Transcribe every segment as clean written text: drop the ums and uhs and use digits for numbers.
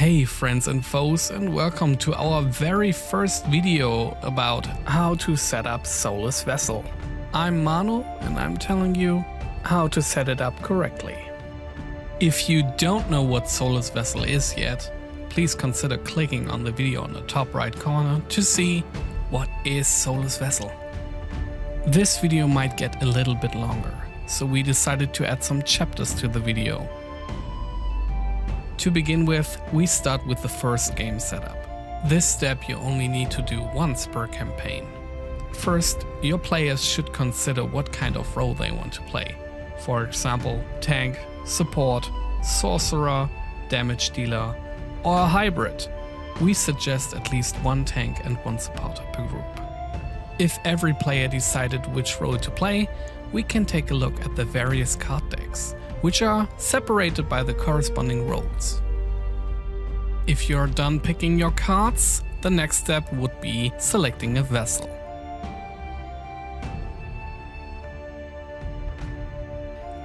Hey friends and foes, and welcome to our very first video about how to set up Soulless Vessel. I'm Manu and I'm telling you how to set it up correctly. If you don't know what Soulless Vessel is yet, please consider clicking on the video on the top right corner to see what is Soulless Vessel. This video might get a little bit longer, so we decided to add some chapters to the video. To begin with, we start with the first game setup. This step you only need to do once per campaign. First, your players should consider what kind of role they want to play. For example, tank, support, sorcerer, damage dealer, or a hybrid. We suggest at least one tank and one supporter per group. If every player decided which role to play, we can take a look at the various card decks, which are separated by the corresponding roles. If you're done picking your cards, the next step would be selecting a vessel.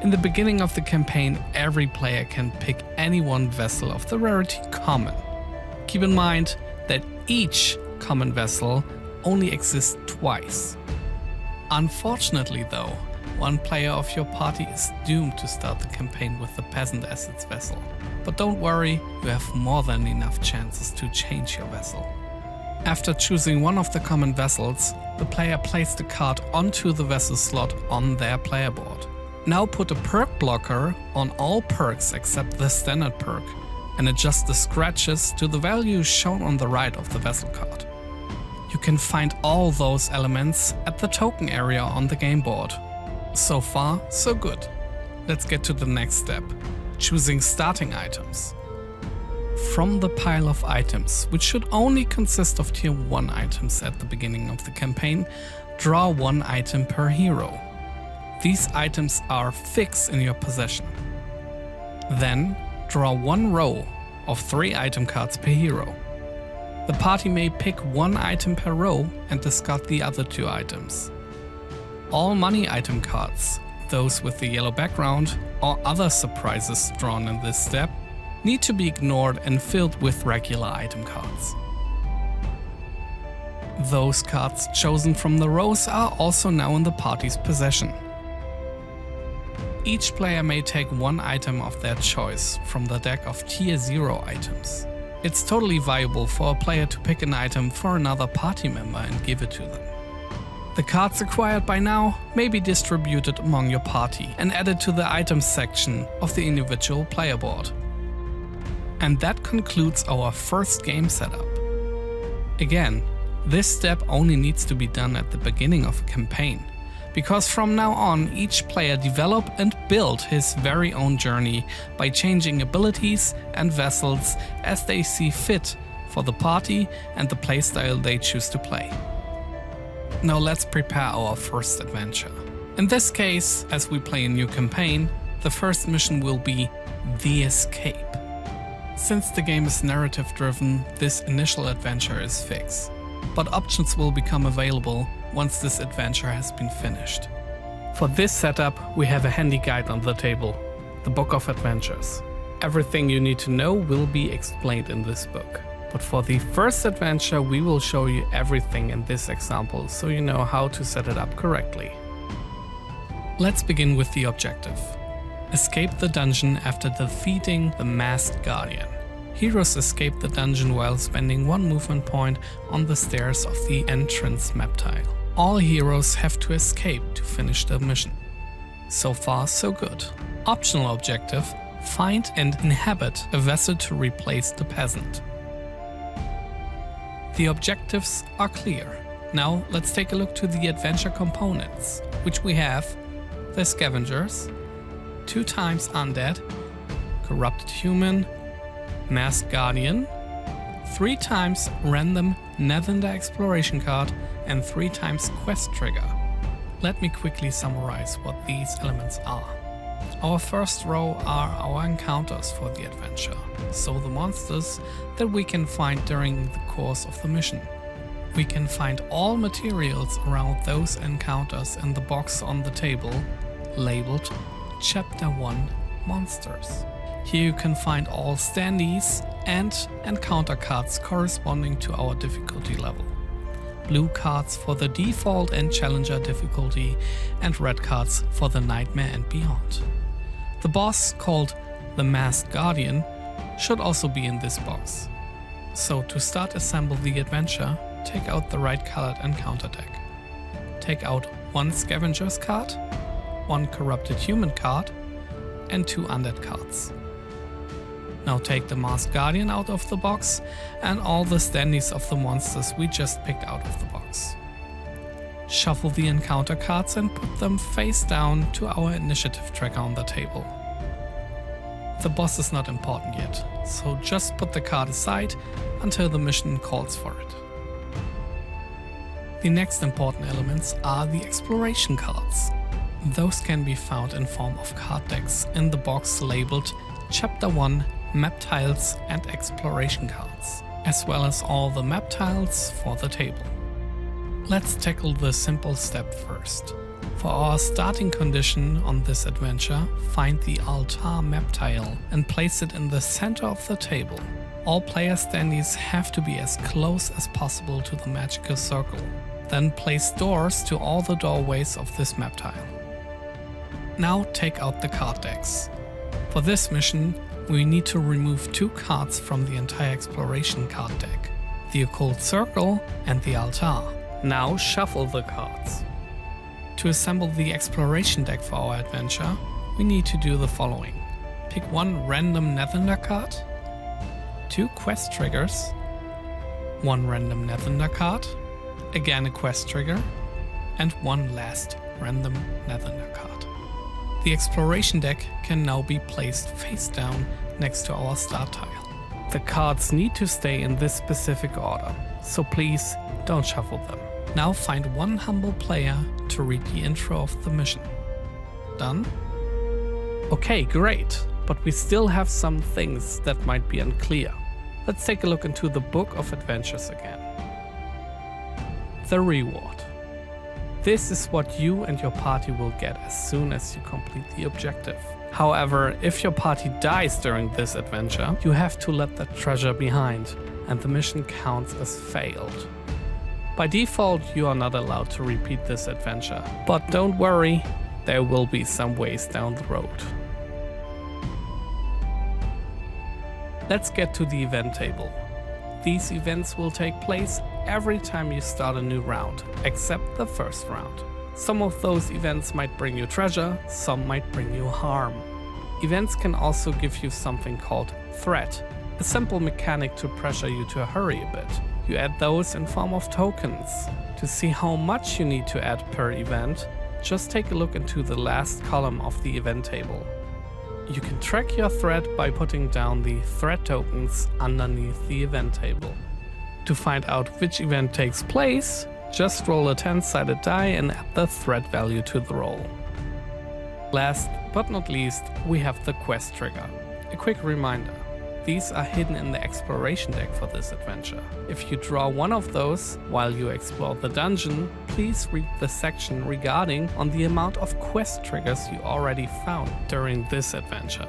In the beginning of the campaign, every player can pick any one vessel of the rarity common. Keep in mind that each common vessel only exists twice. Unfortunately though, one player of your party is doomed to start the campaign with the peasant as its vessel. But don't worry, you have more than enough chances to change your vessel. After choosing one of the common vessels, the player places the card onto the vessel slot on their player board. Now put a perk blocker on all perks except the standard perk and adjust the scratches to the values shown on the right of the vessel card. You can find all those elements at the token area on the game board. So far, so good. Let's get to the next step, choosing starting items. From the pile of items, which should only consist of tier 1 items at the beginning of the campaign, draw one item per hero. These items are fixed in your possession. Then, draw one row of 3 item cards per hero. The party may pick one item per row and discard the other 2 items. All money item cards, those with the yellow background or other surprises drawn in this step, need to be ignored and filled with regular item cards. Those cards chosen from the rows are also now in the party's possession. Each player may take one item of their choice from the deck of tier 0 items. It's totally viable for a player to pick an item for another party member and give it to them. The cards acquired by now may be distributed among your party and added to the items section of the individual player board. And that concludes our first game setup. Again, this step only needs to be done at the beginning of a campaign, because from now on each player develop and build his very own journey by changing abilities and vessels as they see fit for the party and the playstyle they choose to play. Now let's prepare our first adventure. In this case, as we play a new campaign, the first mission will be The Escape. Since the game is narrative driven, this initial adventure is fixed, but options will become available once this adventure has been finished. For this setup, we have a handy guide on the table, the Book of Adventures. Everything you need to know will be explained in this book. But for the first adventure, we will show you everything in this example so you know how to set it up correctly. Let's begin with the objective. Escape the dungeon after defeating the Masked Guardian. Heroes escape the dungeon while spending one movement point on the stairs of the entrance map tile. All heroes have to escape to finish the mission. So far, so good. Optional objective: find and inhabit a vessel to replace the peasant. The objectives are clear. Now let's take a look to the adventure components, which we have the Scavengers, 2 times Undead, Corrupted Human, Masked Guardian, 3 times Random Nether Exploration card, and 3 times Quest Trigger. Let me quickly summarize what these elements are. Our first row are our encounters for the adventure, so the monsters that we can find during the course of the mission. We can find all materials around those encounters in the box on the table, labeled Chapter 1 Monsters. Here you can find all standees, and encounter cards corresponding to our difficulty level. Blue cards for the default and challenger difficulty, and red cards for the nightmare and beyond. The boss, called the Masked Guardian, should also be in this box. So to start assemble the adventure, take out the right colored encounter deck. Take out 1 scavenger's card, 1 corrupted human card, and 2 undead cards. Now take the Masked Guardian out of the box and all the standees of the monsters we just picked out of the box. Shuffle the encounter cards and put them face down to our initiative tracker on the table. The boss is not important yet, so just put the card aside until the mission calls for it. The next important elements are the exploration cards. Those can be found in form of card decks in the box labeled Chapter 1 Map Tiles and Exploration Cards, as well as all the map tiles for the table. Let's tackle the simple step first. For our starting condition on this adventure, find the altar map tile and place it in the center of the table. All player standees have to be as close as possible to the magical circle. Then place doors to all the doorways of this map tile. Now take out the card decks. For this mission, we need to remove 2 cards from the entire exploration card deck, the Occult Circle and the Altar. Now shuffle the cards. To assemble the exploration deck for our adventure, we need to do the following. Pick 1 random Netherner card, 2 quest triggers, 1 random Netherner card, again a quest trigger, and 1 last random Netherner card. The exploration deck can now be placed face down next to our start tile. The cards need to stay in this specific order, so please don't shuffle them. Now find 1 humble player to read the intro of the mission. Done? Okay, great, but we still have some things that might be unclear. Let's take a look into the Book of Adventures again. The reward. This is what you and your party will get as soon as you complete the objective. However, if your party dies during this adventure, you have to let that treasure behind, and the mission counts as failed. By default, you are not allowed to repeat this adventure, but don't worry, there will be some ways down the road. Let's get to the event table. These events will take place every time you start a new round, except the first round. Some of those events might bring you treasure, some might bring you harm. Events can also give you something called threat, a simple mechanic to pressure you to hurry a bit. You add those in form of tokens. To see how much you need to add per event, just take a look into the last column of the event table. You can track your threat by putting down the threat tokens underneath the event table. To find out which event takes place, just roll a 10-sided die and add the threat value to the roll. Last but not least, we have the quest trigger. A quick reminder, these are hidden in the exploration deck for this adventure. If you draw one of those while you explore the dungeon, please read the section regarding on the amount of quest triggers you already found during this adventure.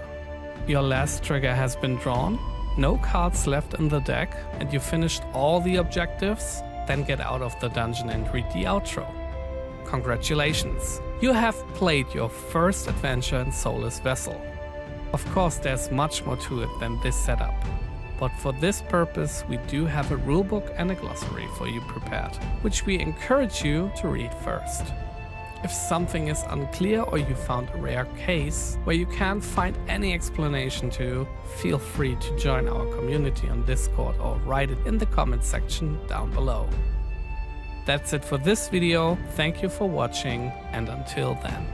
Your last trigger has been drawn, no cards left in the deck, and you finished all the objectives, then get out of the dungeon and read the outro. Congratulations! You have played your first adventure in Soulless Vessel. Of course, there's much more to it than this setup, but for this purpose we do have a rulebook and a glossary for you prepared, which we encourage you to read first. If something is unclear or you found a rare case where you can't find any explanation to, feel free to join our community on Discord or write it in the comment section down below. That's it for this video, thank you for watching, and until then.